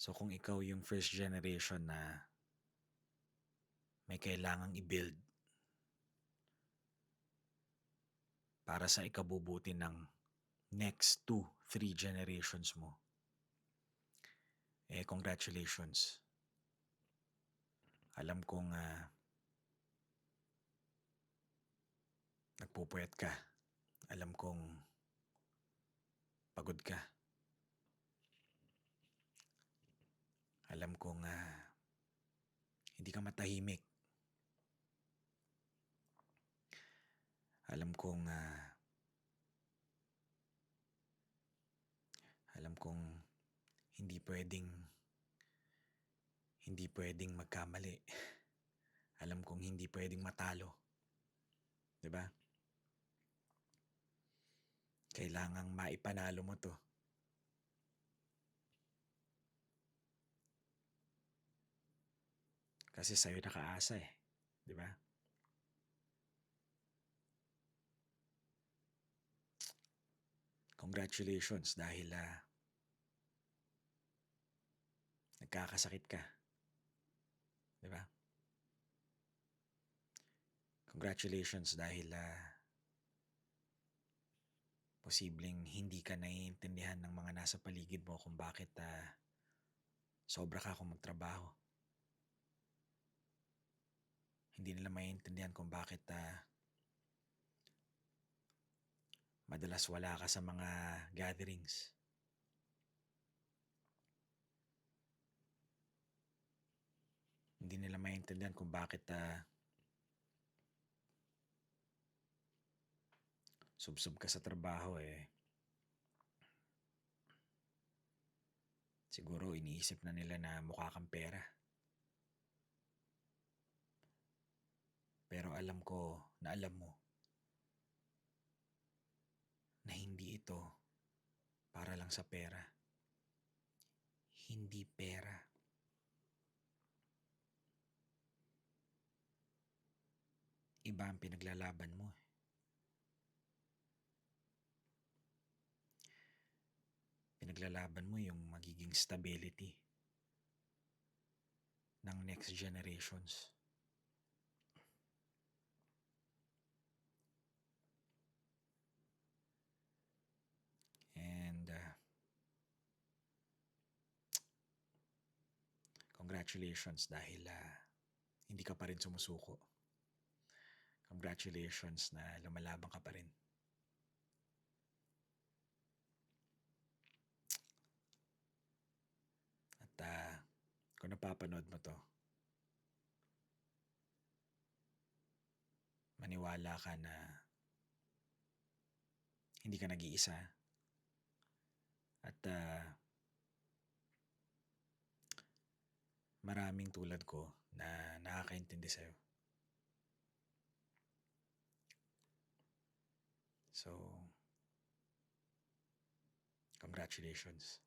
So kung ikaw yung first generation na may kailangang i-build para sa ikabubuti ng next 2, 3 generations mo, congratulations. Alam kong nagpupuyat ka. Alam kong pagod ka. Alam kong hindi ka matahimik. Alam kong hindi pwedeng magkamali. Alam kong hindi pwedeng matalo. 'Di ba? Kailangang maipanalo mo 'to. Kasi sa'yo nakaasa 'di ba? Congratulations dahil nagkakasakit ka. 'Di ba? Congratulations dahil posibleng hindi ka naiintindihan ng mga nasa paligid mo kung bakit sobra ka kung magtrabaho. Hindi nila maiintindihan kung bakit madalas wala ka sa mga gatherings. Hindi nila maiintindihan kung bakit subsob ka sa trabaho siguro iniisip na nila na mukha kang pera. Pero alam ko na alam mo na hindi ito para lang sa pera. Hindi pera. Iba ang pinaglalaban mo. Pinaglalaban mo yung magiging stability ng next generations. And congratulations dahil hindi ka pa rin sumusuko. Congratulations na lumalaban ka pa rin. At kung napapanood mo to, maniwala ka na hindi ka nag-iisa. At maraming tulad ko na nakakaintindi sa'yo. So, congratulations.